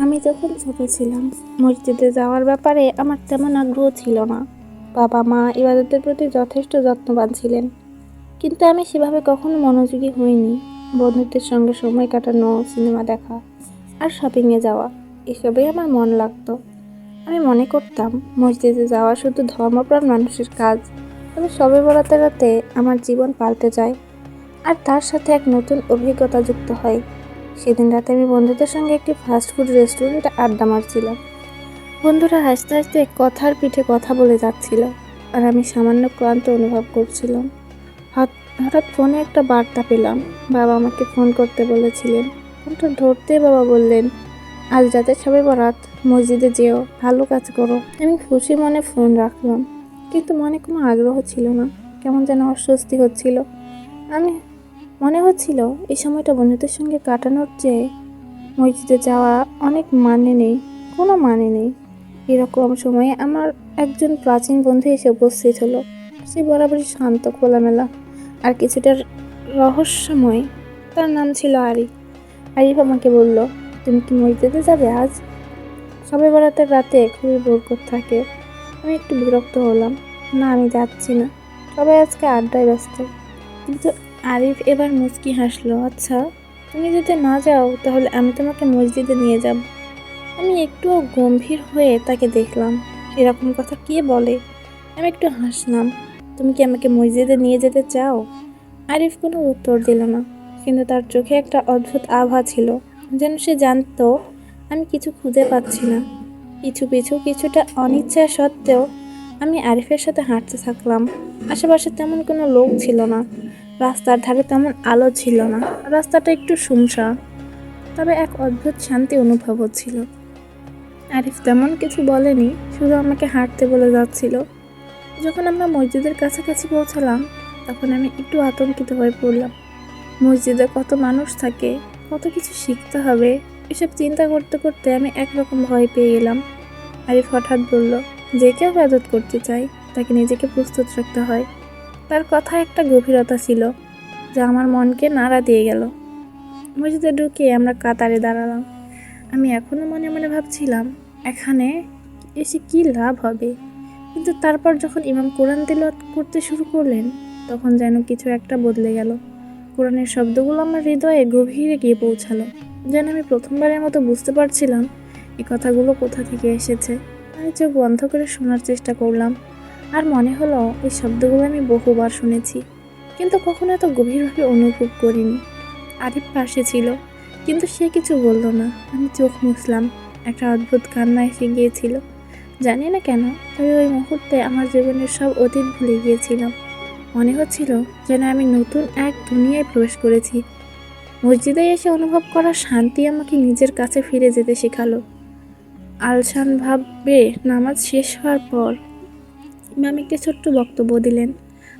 আমি যখন ছোট ছিলাম, মসজিদে যাওয়ার ব্যাপারে আমার তেমন আগ্রহ ছিল না। বাবা মা ইবাদতের প্রতি যথেষ্ট যত্নবান ছিলেন, কিন্তু আমি সেভাবে কখনো মনোযোগী হইনি। বন্ধুদের সঙ্গে সময় কাটানো, সিনেমা দেখা আর শপিংয়ে যাওয়া, এসবেই আমার মন লাগতো। আমি মনে করতাম মসজিদে যাওয়া শুধু ধর্মপ্রাণ মানুষের কাজ। তবে শবে বরাতের রাতে আমার জীবন পাল্টে যায়, আর তার সাথে এক নতুন অভিজ্ঞতা যুক্ত হয়। সেদিন রাতে আমি বন্ধুদের সঙ্গে একটি ফাস্টফুড রেস্টুরেন্টে আড্ডা মারছিলাম। বন্ধুরা হাসতে হাসতে কথার পিঠে কথা বলে যাচ্ছিল, আর আমি সামান্য ক্লান্ত অনুভব করছিলাম। হঠাৎ ফোনে একটা বার্তা পেলাম। বাবা আমাকে ফোন করতে বলেছিলেন। ফোনটা ধরতে বাবা বললেন, আজ রাতে সবে বরাত, মসজিদে যেও, ভালো কাজ করো। আমি খুশি মনে ফোন রাখলাম, কিন্তু মনে কোনো আগ্রহ ছিল না। কেমন যেন অস্বস্তি হচ্ছিল। আমি মনে হচ্ছিল এই সময়টা বন্ধুদের সঙ্গে কাটানোর চেয়ে মসজিদে যাওয়া অনেক কোনো মানে নেই। এরকম সময়ে আমার একজন প্রাচীন বন্ধু এসে উপস্থিত হলো। সে বরাবরই শান্ত, খোলামেলা আর কিছুটা রহস্যময়। তার নাম ছিল আরিফ। আরিফ আমাকে বলল, তুমি কি মসজিদে যাবে আজ? সবে বরাতের রাতে খুবই বরকত থাকে। আমি একটু বিরক্ত হলাম। না, আমি যাচ্ছি না, সবাই আজকে আড্ডায় ব্যস্ত। কিন্তু আরিফ এবার মুচকি হাসলো। আচ্ছা, তুমি যদি না যাও তাহলে আমি তোমাকে মসজিদে নিয়ে যাব। আমি একটু গম্ভীর হয়ে তাকে দেখলাম। এরকম কথা কে বলে? আমি একটু হাসলাম। তুমি কি আমাকে মসজিদে নিয়ে যেতে চাও? আরিফ কোনো উত্তর দিল না, কিন্তু তার চোখে একটা অদ্ভুত আভা ছিল, যেন সে জানতো আমি কিছু খুঁজে পাচ্ছি না। পিছু পিছু কিছুটা অনিচ্ছা সত্ত্বেও আমি আরিফের সাথে হাঁটতে থাকলাম। আশেপাশে তেমন কোনো লোক ছিল না, রাস্তার ধারে তেমন আলো ছিল না, রাস্তাটা একটু শুনশান। তবে এক অদ্ভুত শান্তি অনুভব হচ্ছিল। আরিফ তেমন কিছু বলেনি, শুধু আমাকে হাঁটতে বলে যাচ্ছিল। যখন আমরা মসজিদের কাছাকাছি পৌঁছালাম, তখন আমি একটু আতঙ্কিত হয়ে পড়লাম। মসজিদে কত মানুষ থাকে, কত কিছু শিখতে হবে, এসব চিন্তা করতে করতে আমি একরকম ভয় পেয়ে গেলাম। আরিফ হঠাৎ বলল, যে কেউ ইবাদত করতে চায় তাকে নিজেকে প্রস্তুত রাখতে হয়। তার কথায় একটা গভীরতা ছিল যা আমার মনকে নাড়া দিয়ে গেল। মসজিদে ঢুকে আমরা কাতারে দাঁড়ালাম। আমি এখনো মনে মনে ভাবছিলাম, এখানে এসে কি লাভ হবে। কিন্তু তারপর যখন ইমাম কোরআন তিলাওয়াত করতে শুরু করলেন, তখন যেন কিছু একটা বদলে গেল। কোরআনের শব্দগুলো আমার হৃদয়ে গভীরে গিয়ে পৌঁছালো। যেন আমি প্রথমবারের মতো বুঝতে পারছিলাম এই কথাগুলো কোথা থেকে এসেছে। আমি চোখ বন্ধ করে শোনার চেষ্টা করলাম, আর মনে হলো এই শব্দগুলো আমি বহুবার শুনেছি, কিন্তু কখনো এত গভীরভাবে অনুভব করিনি। আরিফ পাশে ছিল, কিন্তু সে কিছু বলল না। আমি চোখ মুছলাম। একটা অদ্ভুত কান্না এসে গিয়েছিল। জানি না কেন, তবে ওই মুহূর্তে আমার জীবনের সব অতীত ভুলে গিয়েছিলাম। মনে হচ্ছিল যেন আমি নতুন এক দুনিয়ায় প্রবেশ করেছি। মসজিদে এসে অনুভব করা শান্তি আমাকে নিজের কাছে ফিরে যেতে শেখালো। আলসানভাবে নামাজ শেষ হওয়ার পর ইমাম একটি ছোট্ট বক্তব্য দিলেন।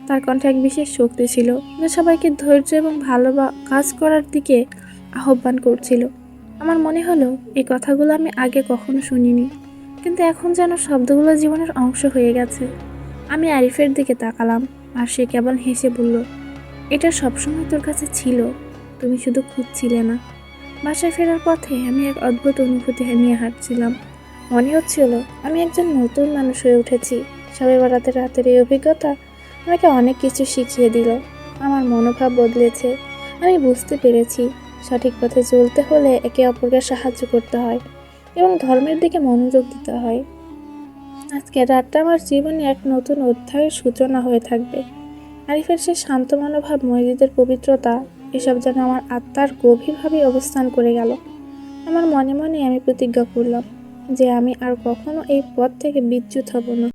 তার কণ্ঠে এক বিশেষ শক্তি ছিল, যা সবাইকে ধৈর্য এবং ভালো কাজ করার দিকে আহ্বান করছিল। আমার মনে হলো এই কথাগুলো আমি আগে কখনো শুনিনি, কিন্তু এখন যেন শব্দগুলো জীবনের অংশ হয়ে গেছে। আমি আরিফের দিকে তাকালাম, আর সে কেবল হেসে বলল, এটা সবসময় তোর কাছে ছিল, তুমি শুধু খুঁজছিলে না। বাসায় ফেরার পথে আমি এক অদ্ভুত অনুভূতি নিয়ে হাঁটছিলাম। মনে হচ্ছিল আমি একজন নতুন মানুষ হয়ে উঠেছি। সবে বরাতের রাতের এই অভিজ্ঞতা আমাকে অনেক কিছু শিখিয়ে দিল। আমার মনোভাব বদলেছে। আমি বুঝতে পেরেছি সঠিক পথে চলতে হলে একে অপরকে সাহায্য করতে হয় এবং ধর্মের দিকে মনোযোগ দিতে হয়। আজকের রাতটা আমার জীবনে এক নতুন অধ্যায়ের সূচনা হয়ে থাকবে। আরিফের সে শান্ত মনোভাব, মসজিদের পবিত্রতা, এসব যেন আমার আত্মার গভীরভাবে অবস্থান করে গেল। আমার মনে মনে আমি প্রতিজ্ঞা করলাম যে আমি আর কখনো এই পথ থেকে বিচ্যুত হব না।